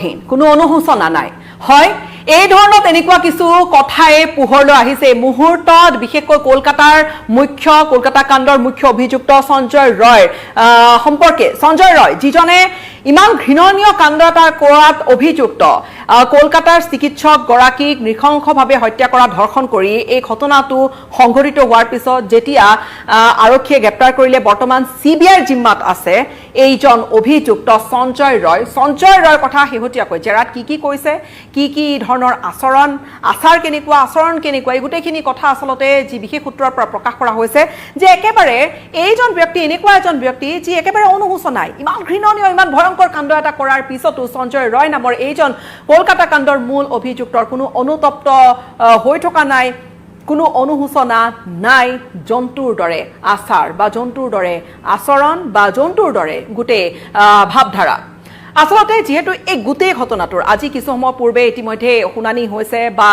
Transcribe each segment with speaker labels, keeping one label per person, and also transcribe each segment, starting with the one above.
Speaker 1: হীন কোনো অনুশোচনা নাই হয় এই ধৰণৰ এনেকুৱা কিছু কথাই পোহৰলৈ আহিছে এই মুহূৰ্তত বিশেষকৈ কলকাতাৰ কলকাতা কাণ্ডৰ মুখ্য অভিযুক্ত সঞ্জয় ৰয় সম্পৰ্কে সঞ্জয় ৰয় যিজনে ইমান ঘৃণনীয় কাণ্ড এটা কৰাত অভিযুক্ত কলকাতাৰ চিকিৎসক গৰাকীক নৃশংসভাৱে হত্যা কৰা ধৰ্ষণ কৰি এই ঘটনাটো সংঘটিত হোৱাৰ পিছত যেতিয়া আৰক্ষীয়ে গ্ৰেপ্তাৰ কৰিলে বৰ্তমান সিবিআইৰ জিম্মাত আছে এইজন অভিযুক্ত সঞ্জয় ৰয়ৰ কথা শেহতীয়াকৈ জেৰাত কি কৈছে কি ধৰণৰ আচাৰ কেনেকুৱা আচৰণ কেনেকুৱা এই গোটেইখিনি কথা আচলতে যি বিশেষ সূত্ৰৰ পৰা প্ৰকাশ কৰা হৈছে যে একেবাৰে এইজন ব্যক্তি এনেকুৱা এজন ব্যক্তি যি একেবাৰে অনুশোচনাই ইমান ঘৃণনীয় ইমান ভয়ংকৰ কাণ্ড এটা কৰাৰ পিছতো সঞ্জয় ৰয় নামৰ এইজন কলকাতা কাণ্ডৰ মূল অভিযুক্তৰ কোনো অনুতপ্ত হৈ থকা নাই কোনো অনুশোচনা নাই জন্তুৰ দৰে আচাৰ বা জন্তুৰ দৰে আচৰণ বা জন্তুৰ দৰে গোটেই ভাৱধাৰা আসলতে যেহেতু এই গোটেই ঘটনাটোৰ আজি কিছু সময় পূৰ্বে ইতিমধ্যে শুনানি হৈছে বা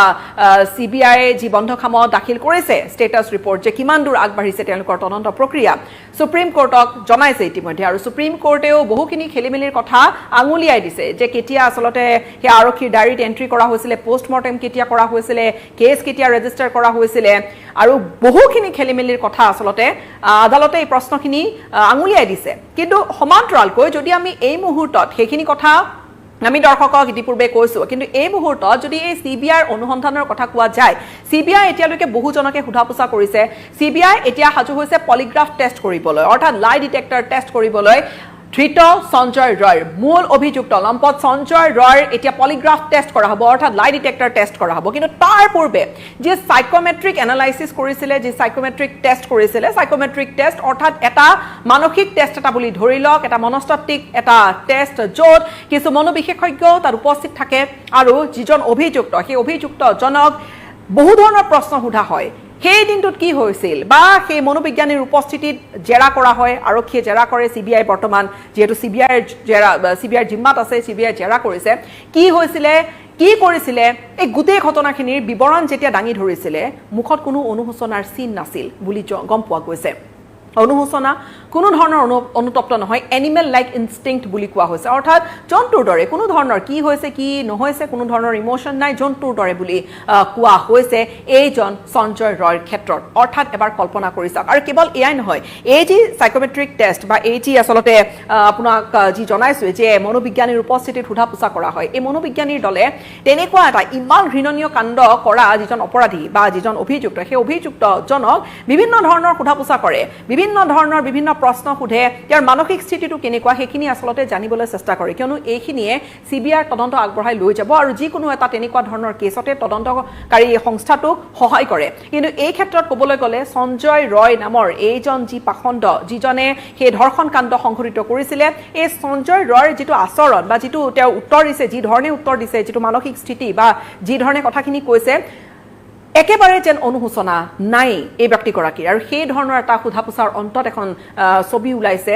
Speaker 1: সিবিআই যি বন্ধ খামত দাখিল কৰিছে ষ্টেটাছ ৰিপৰ্ট যে কিমান দূৰ আগবাঢ়িছে তেওঁলোকৰ তদন্ত প্ৰক্ৰিয়া সুপ্ৰিম কোৰ্টক জনাইছে ইতিমধ্যে আৰু সুপ্ৰিম কোৰ্টেও বহুখিনি খেলিমেলিৰ কথা আঙুলিয়াই দিছে যে কেতিয়া আসলতে সেই আৰক্ষীৰ ডায়েৰীত এন্ট্ৰি কৰা হৈছিলে পোষ্টমৰ্টেম কেতিয়া কৰা হৈছিলে কেছ কেতিয়া ৰেজিষ্টাৰ কৰা হৈছিলে আৰু বহুখিনি খেলিমেলিৰ কথা আসলতে আদালতে এই প্ৰশ্নখিনি আঙুলিয়াই দিছে কিন্তু সমান্তৰালকৈ যদি আমি এই মুহূৰ্তত সেইখিনি কথা আমি দৰ্শকক ইতিপূৰ্বে কৈছো কিন্তু এই মুহূৰ্তত যদি এই সিবিআইৰ অনুসন্ধানৰ কথা কোৱা যায় সিবিআই এতিয়ালৈকে বহুজনকে সোধাপোছা কৰিছে সিবিআই এতিয়া সাজু হৈছে পলিগ্ৰাফ টেষ্ট কৰিবলৈ অৰ্থাৎ লাই ডিটেক্টৰ টেষ্ট কৰিবলৈ ধৃত সঞ্জয় ৰয়ৰ মূল অভিযুক্ত লম্পট সঞ্জয় ৰয়ৰ এতিয়া পলিগ্ৰাফ টেষ্ট কৰা হ'ব অৰ্থাৎ লাই ডিটেক্টৰ টেষ্ট কৰা হ'ব কিন্তু তাৰ পূৰ্বে যে সাইকোমেট্ৰিক এনালাইসিস কৰিছিলে যে সাইকোমেট্ৰিক টেষ্ট কৰিছিলে সাইকোমেট্ৰিক টেষ্ট অৰ্থাৎ এটা মানসিক টেষ্ট এটা বুলি ধৰি লওক এটা মনস্তাত্ত্বিক এটা টেষ্ট য'ত কিছু মনোবিশেষজ্ঞ তাৰ উপস্থিত থাকে আৰু যিজন অভিযুক্ত সেই অভিযুক্তজনক বহু ধৰণৰ প্ৰশ্ন সোধা হয় সেই দিনটোত কি হৈছিল বা সেই মনোবিজ্ঞানীৰ উপস্থিতিত জেৰা কৰা হয় আৰক্ষীয়ে জেৰা কৰে সিবিআই বৰ্তমান যেহেতু সিবিআইৰ জিম্মাত আছে সিবিআই জেৰা কৰিছে কি হৈছিলে কি কৰিছিলে এই গোটেই ঘটনাখিনিৰ বিৱৰণ যেতিয়া দাঙি ধৰিছিলে মুখত কোনো অনুশোচনাৰ চিন নাছিল বুলি গম পোৱা গৈছে অনুশোচনা কোনো ধৰণৰ অনুতপ্ত নহয় এনিমেল লাইক ইনষ্টিংক্ট বুলি কোৱা হৈছে অৰ্থাৎ জন্তুৰ দৰে কোনো ধৰণৰ কি হৈছে কি নহৈছে কোনো ধৰণৰ ইমোশন নাই জন্তুৰ দৰে বুলি কোৱা হৈছে এইজন সঞ্জয় ৰয়ৰ ক্ষেত্ৰত অৰ্থাৎ এবাৰ কল্পনা কৰি চাওক আৰু কেৱল এয়াই নহয় এই যি সাইকোমেট্ৰিক টেষ্ট বা এই যি আচলতে আপোনাক যি জনাইছো যে মনোবিজ্ঞানীৰ উপস্থিতিত সোধা-পোছা কৰা হয় এই মনোবিজ্ঞানীৰ দলে তেনেকুৱা এটা ইমান ঘৃণনীয় কাণ্ড কৰা যিজন অপৰাধী বা যিজন অভিযুক্ত সেই অভিযুক্তজনক বিভিন্ন ধৰণৰ সোধা-পোছা কৰে বিভিন্ন প্ৰশ্ন সোধে ইয়াৰ মানসিক স্থিতিটো কেনেকুৱা সেইখিনি আসলতে জানিবলৈ চেষ্টা কৰে কিয়নো এইখিনিয়ে সিবিআইৰ তদন্ত আগবঢ়াই লৈ যাব আৰু যিকোনো এটা তেনেকুৱা ধৰণৰ কেছতে তদন্তকাৰী সংস্থাটোক সহায় কৰে কিন্তু এই ক্ষেত্ৰত ক'বলৈ গ'লে সঞ্জয় ৰয় নামৰ এইজন যি পাখণ্ড যিজনে সেই ধৰ্ষণ কাণ্ড সংঘটিত কৰিছিলে এই সঞ্জয় ৰয়ৰ যিটো আচৰণ বা যিটো তেওঁ উত্তৰ দিছে যি ধৰণে উত্তৰ দিছে যিটো মানসিক স্থিতি বা যি ধৰণে কথাখিনি কৈছে একেবাৰে যেন অনুশোচনা নাই এই ব্যক্তিগৰাকীৰ আৰু সেই ধৰণৰ এটা সোধা-পোছাৰ অন্তত এখন ছবি ওলাইছে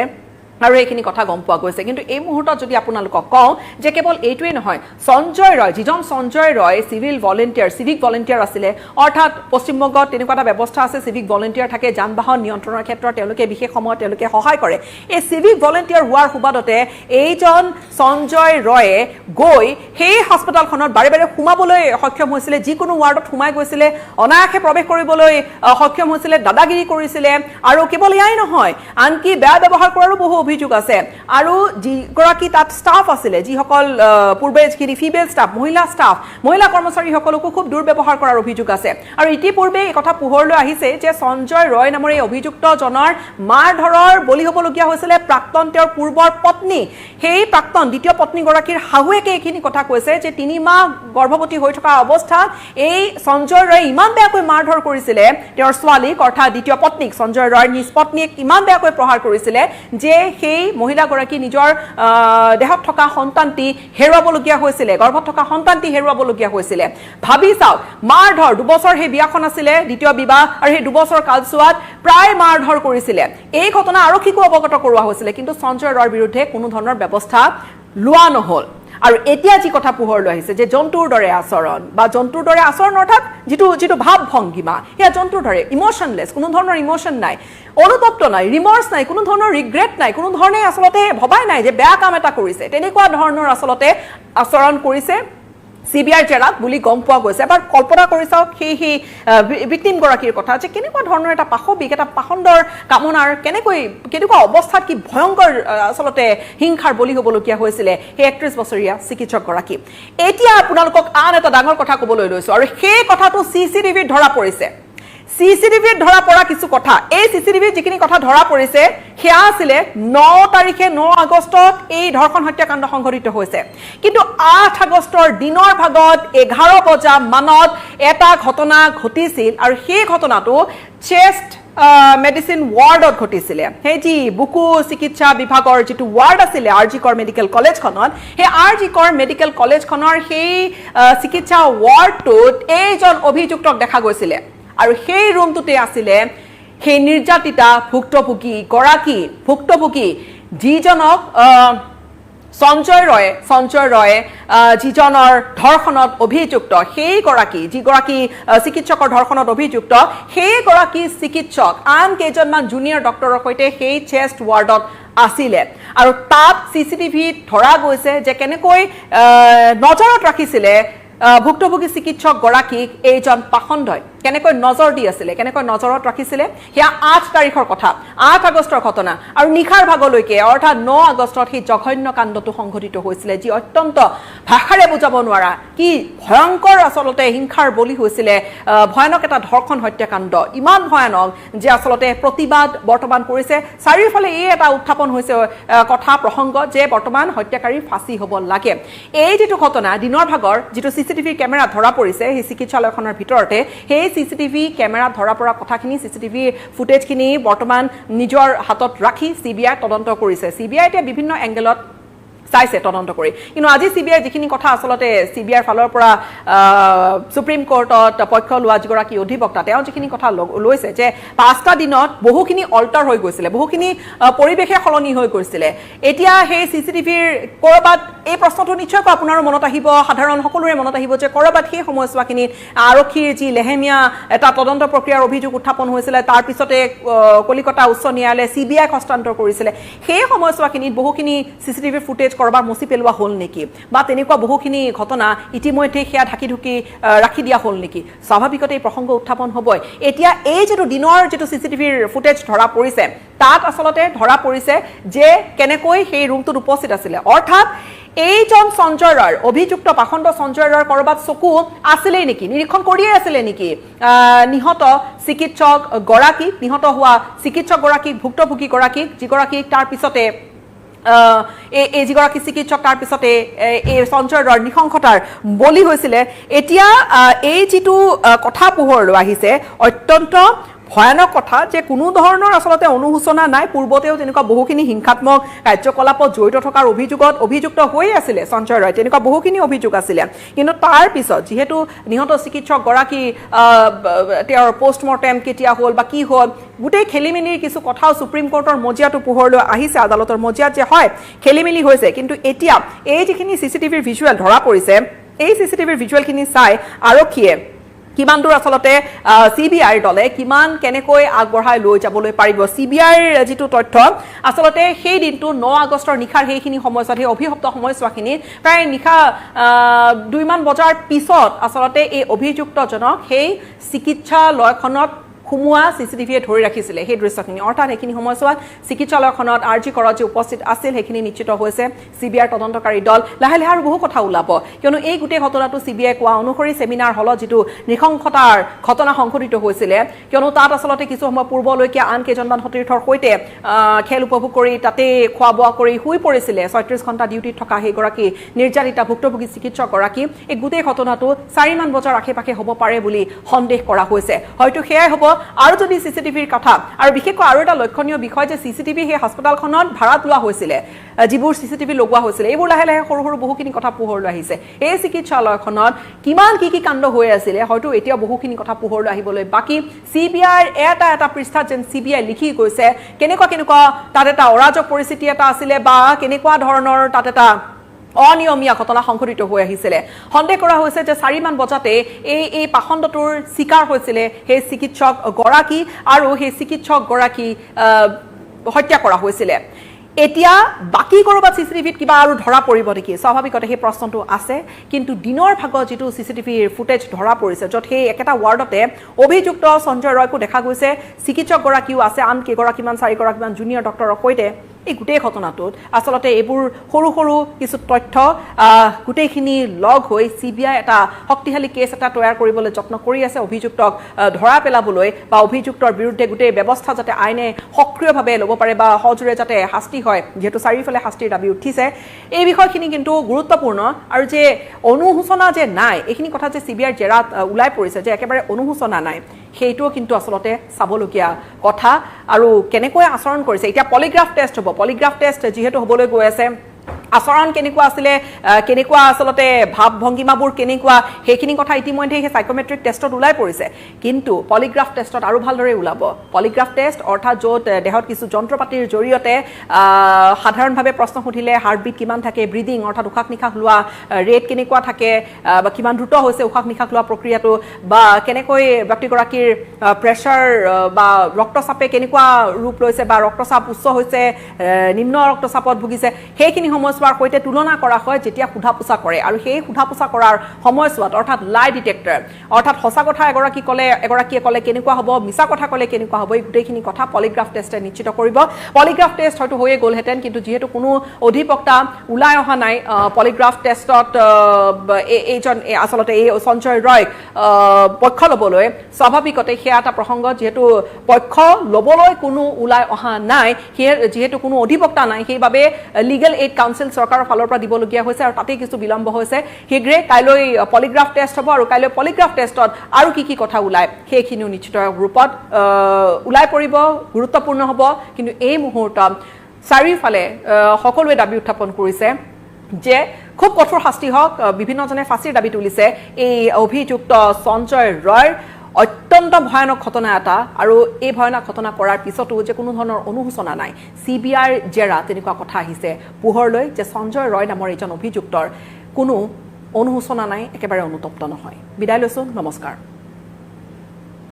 Speaker 1: আৰু এইখিনি কথা গম পোৱা গৈছে কিন্তু এই মুহূৰ্তত যদি আপোনালোকক কওঁ যে কেৱল এইটোৱেই নহয় সঞ্জয় ৰয় যিজন সঞ্জয় ৰয় চিভিক ভলেণ্টিয়াৰ আছিলে অৰ্থাৎ পশ্চিমবংগত তেনেকুৱা এটা ব্যৱস্থা আছে চিভিক ভলেণ্টিয়াৰ থাকে যান বাহন নিয়ন্ত্ৰণৰ ক্ষেত্ৰত তেওঁলোকে বিশেষ সময়ত তেওঁলোকে সহায় কৰে এই চিভিক ভলেণ্টিয়াৰ হোৱাৰ সুবাদতে এইজন সঞ্জয় ৰয়ে গৈ সেই হাস্পতালখনত বাৰে বাৰে সোমাবলৈ সক্ষম হৈছিলে যিকোনো ৱাৰ্ডত সোমাই গৈছিলে অনায়াসে প্ৰৱেশ কৰিবলৈ সক্ষম হৈছিলে দাদাগিৰি কৰিছিলে আৰু কেৱল এয়াই নহয় আনকি বেয়া ব্যৱহাৰ কৰাৰো বহু অভিযোগ আছে আৰু যিগৰাকী তাত ষ্টাফ আছিলে যিসকল পূৰ্বে যিখিনি ফিমেল ষ্টাফ মহিলা কৰ্মচাৰীসকলকো খুব দুৰ্ব্যৱহাৰ কৰাৰ অভিযোগ আছে আৰু ইতিপূৰ্বে এই কথা পোহৰলৈ আহিছে যে সঞ্জয় ৰয় নামৰ এই অভিযুক্তজনৰ মাৰধৰৰ বলি হ'বলগীয়া হৈছিলে প্ৰাক্তন তেওঁৰ পূৰ্বৰ পত্নী সেই প্ৰাক্তন দ্বিতীয় পত্নীগৰাকীৰ শাহুৱেকে এইখিনি কথা কৈছে যে 3 মাহ গৰ্ভৱতী হৈ থকা অৱস্থাত এই সঞ্জয় ৰয় ইমান বেয়াকৈ মাৰধৰ কৰিছিলে তেওঁৰ ছোৱালীক অৰ্থাৎ দ্বিতীয় পত্নীক সঞ্জয় ৰয়ৰ নিজ পত্নীক ইমান বেয়াকৈ প্ৰহাৰ কৰিছিলে যে সেই মহিলাগৰাকী নিজৰ দেহত থকা সন্তানটি হেৰুৱাবলগীয়া হৈছিলে গৰ্ভত থকা সন্তানটি হেৰুৱাবলগীয়া হৈছিলে ভাবি চাওক মাৰধৰ 2 বছৰ সেই বিয়াখন আছিলে দ্বিতীয় বিবাহ আৰু সেই 2 বছৰ কালছোৱাত প্ৰায় মাৰধৰ কৰিছিলে এই ঘটনা আৰক্ষীকো অৱগত কৰোৱা হৈছিলে কিন্তু সঞ্জয় ৰয়ৰ বিৰুদ্ধে কোনো ধৰণৰ ব্যৱস্থা লোৱা নহল আৰু এতিয়া যি কথা পোহৰলৈ আহিছে যে জন্তুৰ দৰে আচৰণ বা জন্তুৰ দৰে আচৰণ অৰ্থাৎ যিটো ভাৱ ভংগীমা সেয়া জন্তুৰ দৰে ইমোশনলেছ কোনো ধৰণৰ ইমোশন নাই অনুতপ্ত নাই ৰিমৰ্চ নাই কোনো ধৰণৰ ৰিগ্ৰেট নাই কোনো ধৰণে আচলতে ভবাই নাই যে বেয়া কাম এটা কৰিছে তেনেকুৱা ধৰণৰ আচলতে আচৰণ কৰিছে CBI জেৰাত বুলি গম পোৱা গৈছে এবাৰ কল্পনা কৰি চাওক সেই ভিকটিম গৰাকীৰ কথা যে কেনেকুৱা ধৰণৰ এটা পাশবিক এটা পাখণ্ডৰ কামনাৰ কেনেকুৱা অৱস্থাত কি ভয়ংকৰ আচলতে হিংসাৰ বলি হ'বলগীয়া হৈছিলে সেই 31 বছৰীয়া চিকিৎসক গৰাকী এতিয়া আপোনালোকক আন এটা ডাঙৰ কথা ক'বলৈ লৈছো আৰু সেই কথাটো CCTVত ধৰা পৰিছে CCTVত ধৰা পৰা কিছু কথা এই CCTVত যিখিনি কথা ধৰা পৰিছে সেয়া আছিলে 9 আগষ্টত এই ধৰ্ষণ হত্যাকাণ্ড সংঘটিত হৈছে কিন্তু 8 আগষ্টৰ দিনৰ ভাগত 11 বজা মানত এটা ঘটনা ঘটিছিল আৰু সেই ঘটনাটো চেষ্ট মেডিচিন ৱাৰ্ডত ঘটিছিলে সেই যি বুকু চিকিৎসা বিভাগৰ যিটো ৱাৰ্ড আছিলে RG কৰ মেডিকেল কলেজখনত সেই RG কৰ মেডিকেল কলেজখনৰ সেই চিকিৎসা ৱাৰ্ডটোত এইজন অভিযুক্তক দেখা গৈছিলে আৰু সেই ৰুমটোতে আছিলে সেই নিৰ্যাতিতা ভুক্তভোগী যিজনক সঞ্জয় ৰয়ে যিজনৰ ধৰ্ষণত অভিযুক্ত সেই গৰাকী যিগৰাকী চিকিৎসকৰ ধৰ্ষণত অভিযুক্ত সেই গৰাকী চিকিৎসক আন কেইজনমান জুনিয়ৰ ডক্টৰৰ সৈতে সেই চেষ্ট ৱাৰ্ডত আছিলে আৰু তাত CCTVত ধৰা গৈছে যে কেনেকৈ নজৰত ৰাখিছিলে ভুক্তভোগী চিকিৎসক গৰাকীক এইজন পাখণ্ডই কেনেকৈ নজৰ দি আছিলে কেনেকৈ নজৰত ৰাখিছিলে সেয়া 8 তাৰিখৰ কথা 8 আগষ্টৰ ঘটনা আৰু নিখাৰ ভাগলৈকে অৰ্থাৎ 9 আগষ্টত সেই জঘন্য কাণ্ডটো সংঘটিত হৈছিলে যি অত্যন্ত ভাষাৰে বুজাব নোৱাৰা কি ভয়ংকৰ আচলতে হিংসাৰ বলি হৈছিলে ভয়ানক এটা ধৰ্ষণ হত্যাকাণ্ড ইমান ভয়ানক যে আচলতে প্ৰতিবাদ বৰ্তমান কৰিছে চাৰিওফালে এই এটা উত্থাপন হৈছে কথা প্ৰসংগ যে বৰ্তমান হত্যাকাৰী ফাঁচি হ'ব লাগে এই যেটো ঘটনা দিনৰ ভাগৰ যেটো CCTV কেমেৰা ধৰা পৰিছে সেই চিকিৎসালয়খনৰ ভিতৰতে সেই CCTV কেমেৰা ধৰা পৰা কথাখিনি CCTV ফুটেজখিনি বৰ্তমান নিজৰ হাতত ৰাখি CBI তদন্ত কৰিছে CBI এতিয়া বিভিন্ন এংগেলত চাইছে তদন্ত কৰি কিন্তু আজি CBI যিখিনি কথা আচলতে CBIৰ ফালৰ পৰা সুপ্ৰিম কোৰ্টত পক্ষ লোৱা যিগৰাকী অধিবক্তা তেওঁ যিখিনি কথা লৈছে যে 5টা দিনত বহুখিনি অল্টাৰ হৈ গৈছিলে বহুখিনি পৰিৱেশে সলনি হৈ গৈছিলে এতিয়া সেই CCTVৰ কৰবাত এই প্ৰশ্নটো নিশ্চয়কৈ আপোনাৰ মনত আহিব সাধাৰণ সকলোৰে মনত আহিব যে কৰবাত সেই সময়ছোৱাখিনি আৰক্ষীৰ যি লেহেমীয়া এটা তদন্ত প্ৰক্ৰিয়াৰ অভিযোগ উত্থাপন হৈছিলে তাৰ পিছতে কলিকতা উচ্চ ন্যায়ালয়ে CBI হস্তান্তৰ কৰিছিলে সেই সময়ছোৱাখিনিত বহুখিনি CCTV ফুটেজ কৰবাৰ মুছি পেলোৱা হ'ল নেকি বা তেনেকুৱা বহুখিনি ঘটনা ইতিমধ্যে সেয়া ঢাকি ৰাখি দিয়া হ'ল নেকি স্বাভাৱিকতে এই প্ৰসংগ উত্থাপন হ'বই এতিয়া এই যেটো দিনৰ যেটো CCTVৰ ফুটেজ ধৰা পৰিছে তাত আচলতে ধৰা পৰিছে যে কেনেকৈ সেই ৰুমটোত উপস্থিত আছিলে অৰ্থাৎ এইজন সঞ্জয় ৰয় অভিযুক্ত পাখণ্ড সঞ্জয় ৰয়ৰ কৰবাত চকু আছিলেই নেকি নিৰীক্ষণ কৰিয়ে আছিলে নেকি নিহত চিকিৎসক গৰাকীক নিহত হোৱা চিকিৎসক গৰাকীক ভুক্তভোগী গৰাকীক যিগৰাকীক তাৰ পিছতে এই যিগৰাকী চিকিৎসক তাৰ পিছতে এই সঞ্জয় ৰয়ৰ নিশংসতাৰ বলি হৈছিলে এতিয়া এই যিটো কথা পোহৰলৈ আহিছে অত্যন্ত ভয়ানক কথা যে কোনো ধৰণৰ আচলতে অনুশোচনা নাই পূৰ্বতেও তেনেকুৱা বহুখিনি হিংসাত্মক কাৰ্যকলাপত জড়িত থকাৰ অভিযুক্ত হৈ আছিল সঞ্জয় ৰয় তেনেকুৱা বহুখিনি অভিযোগ আছিল কিন্তু তাৰ পিছত যেহেতু নিহত চিকিৎসক গৰাকী তেওঁৰ পোষ্টমৰ্টেম কেতিয়া হ'ল বা কি হ'ল গোটেই খেলিমেলিৰ কিছু কথাও সুপ্ৰিম কোৰ্টৰ মজিয়াটো পোহৰলৈ আহিছে আদালতৰ মজিয়াত যে হয় খেলিমেলি হৈছে কিন্তু এতিয়া এই যিখিনি CCTVৰ ভিজুৱেল ধৰা পৰিছে এই CCTVৰ ভিজুৱেলখিনি চাই আৰক্ষীয়ে কিমান দূৰ আচলতে CBIৰ দলে কিমান কেনেকৈ আগবঢ়াই লৈ যাবলৈ পাৰিব CBIৰ যেটো তথ্য আচলতে সেই দিনটো 9 আগষ্টৰ নিখাৰ সেইখিনি সময়ছোৱাত সেই অভিহপ্ত সময়ছোৱাখিনি প্ৰায় নিখা 2 মান বজাৰ পিছত আচলতে এই অভিযুক্তজনক সেই চিকিৎসালয়খনত খুমুৱা CCTVয়ে ধৰি ৰাখিছিলে সেই দৃশ্যখিনি অৰ্থাৎ সেইখিনি সময়ছোৱাত চিকিৎসালয়খনত RG কৰত যে উপস্থিত আছিল সেইখিনি নিশ্চিত হৈছে CBIৰ তদন্তকাৰী দল লাহে লাহে আৰু বহু কথা ওলাব কিয়নো এই গোটেই ঘটনাটো CBI কোৱা অনুসৰি সেমিনাৰ হলত যেটো নৃশংসতাৰ ঘটনা সংঘটিত হৈছিলে কিয়নো তাত আচলতে কিছু সময় পূৰ্বলৈকে আন কেইজনমান সতীৰ্থৰ সৈতে খেল উপভোগ কৰি তাতে খোৱা বোৱা কৰি শুই পৰিছিলে 36 ঘণ্টা ডিউটিত থকা সেই গৰাকী নিৰ্যাতিতা ভুক্তভোগী চিকিৎসক গৰাকী এই গোটেই ঘটনাটো 4 মান বজাৰ আশে-পাশে হ'ব পাৰে বুলি সন্দেহ কৰা হৈছে হয়তো সেয়াই হ'ব আৰু যদি CCTVৰ কথা আৰু বিশেষকৈ আৰু এটা লক্ষণীয় বিষয় যে CCTV সেই হাস্পতালখনত ভাড়াত লোৱা হৈছিল যিবোৰ CCTV লগোৱা হৈছিল এইবোৰ লাহে লাহে সৰু সৰু বহুখিনি কথা পোহৰলৈ আহিছে এই চিকিৎসালয়খনত কিমান কি কাণ্ড হৈ আছিল হয়তো এতিয়া বহুখিনি কথা পোহৰলৈ আহিবলৈ বাকি CBIৰ এটা পৃষ্ঠাত যেন CBI লিখি গৈছে কেনেকুৱা তাত এটা অৰাজক পৰিস্থিতি এটা আছিল বা কেনেকুৱা ধৰণৰ তাত এটা অনিয়মীয়া ঘটনা সংঘটিত হৈ আহিছিলে সন্দেহ কৰা হৈছে যে 4 মান বজাতে এই পাখণ্ডটোৰ শিকাৰ হৈছিলে সেই চিকিৎসক গৰাকী আৰু সেই চিকিৎসক গৰাকী হত্যা কৰা হৈছিলে এতিয়া বাকি কৰবাত চিচিটিভিত কিবা আৰু ধৰা পৰিব নেকি স্বাভাৱিকতে সেই প্ৰশ্নটো আছে কিন্তু দিনৰ ভাগত যেটো চিচিটিভিৰ ফুটেজ ধৰা পৰিছে যত সেই একেটা ৱাৰ্ডতে অভিযুক্ত সঞ্জয় ৰয়কো দেখা গৈছে চিকিৎসক গৰাকীও আছে আন কেইগৰাকীমান 4 গৰাকীমান জুনিয়ৰ ডক্টৰৰ সৈতে এই গোটেই ঘটনাটোত আসলতে এইবোৰ সৰু সৰু কিছু তথ্য গোটেইখিনি লগ হৈ সিবিআই এটা শক্তিশালী কেছ এটা তৈয়াৰ কৰিবলৈ যত্ন কৰি আছে অভিযুক্তক ধৰা পেলাবলৈ বা অভিযুক্তৰ বিৰুদ্ধে গোটেই ব্যৱস্থা যাতে আইনে সক্ৰিয়ভাৱে ল'ব পাৰে বা সজুৰে যাতে শাস্তি হয় যেহেতু চাৰিফালে শাস্তিৰ দাবী উঠিছে এই বিষয়খিনি কিন্তু গুৰুত্বপূৰ্ণ আৰু যে অনুশোচনা যে নাই এইখিনি কথা যে সিবিআইৰ জেৰাত উলাই পৰিছে যে একেবাৰে অনুশোচনা নাই সেইটোও কিন্তু আসলতে চাবলগীয়া কথা আৰু কেনেকৈ আচৰণ কৰিছে এতিয়া পলিগ্ৰাফ টেষ্ট হ'ব পলিগ্ৰাফ টেষ্ট যেহেতু হ'বলৈ গৈ আছে আচৰণ কেনেকুৱা আছিলে কেনেকুৱা আসলতে ভাব ভংগিমাবোৰ কেনেকুৱা হেখিনি কথা ইতিমধ্যে হে সাইকোমেট্ৰিক টেষ্টত উলাই পৰিছে কিন্তু পলিগ্ৰাফ টেষ্টত আৰু ভালদৰে উলাব পলিগ্ৰাফ টেষ্ট অৰ্থাৎ য'ত দেহত কিছু যন্ত্ৰপাতিৰ জৰিয়তে সাধাৰণভাৱে প্ৰশ্ন সুধিলে হাৰ্টবিট কিমান থাকে ব্ৰিডিং অৰ্থাৎ উশাহ নিশাহ লোৱা ৰেট কেনেকুৱা থাকে বা কিমান দ্ৰুত হৈছে উশাহ নিশাহ লোৱা প্ৰক্ৰিয়াটো বা কেনেকৈ ব্যক্তিগৰাকীৰ প্ৰেছাৰ বা ৰক্তচাপে কেনেকুৱা ৰূপ লৈছে বা ৰক্তচাপ উচ্চ হৈছে নিম্ন ৰক্তচাপত ভুগিছে হেখিনি সময়ছোৱাৰ সৈতে তুলনা কৰা হয় যেতিয়া সুধাপোছা কৰে আৰু সেই সুধাপোছা কৰাৰ সময়ছোৱাত অৰ্থাৎ লাই ডিটেক্টৰ অৰ্থাৎ সঁচা কথা এগৰাকীয়ে ক'লে কেনেকুৱা হ'ব মিছা কথা ক'লে কেনেকুৱা হ'ব এই গোটেইখিনি কথা পলিগ্ৰাফ টেষ্টে নিশ্চিত কৰিব পলিগ্ৰাফ টেষ্ট হয়তো হৈয়ে গ'লহেঁতেন কিন্তু যিহেতু কোনো অধিবক্তা ওলাই অহা নাই পলিগ্ৰাফ টেষ্টত এইজন আচলতে এই সঞ্জয় ৰয় পক্ষ ল'বলৈ স্বাভাৱিকতে সেয়া এটা প্ৰসংগ যিহেতু পক্ষ ল'বলৈ কোনো ওলাই অহা নাই যিহেতু কোনো অধিবক্তা নাই সেইবাবে লিগেল এইড কাউন্সিল চৰকাৰৰ ফালৰ পৰা দিবলগীয়া হৈছে আৰু তাতেই কিছু বিলম্ব হৈছে শীঘ্ৰে কাইলৈ পলিগ্ৰাফ টেষ্ট হ'ব আৰু কাইলৈ পলিগ্ৰাফ টেষ্টত আৰু কি কথা ওলাই সেইখিনিও নিশ্চিত ৰূপত ওলাই পৰিব গুৰুত্বপূৰ্ণ হ'ব কিন্তু এই মুহূৰ্তত চাৰিওফালে সকলোৱে দাবী উত্থাপন কৰিছে যে খুব কঠোৰ শাস্তি হওক বিভিন্নজনে ফাঁচীৰ দাবী তুলিছে এই অভিযুক্ত সঞ্জয় ৰয়ৰ অত্যন্ত ভয়ানক ঘটনা এটা আৰু এই ভয়ানক ঘটনা কৰাৰ পিছতো যে কোনো ধৰণৰ অনুশোচনা নাই সিবিআইৰ জেৰা তেনেকুৱা কথা আহিছে পোহৰলৈ যে সঞ্জয় ৰয় নামৰ এজন অভিযুক্তৰ কোনো অনুশোচনা নাই একেবাৰে অনুতপ্ত নহয় বিদায় লৈছো নমস্কাৰ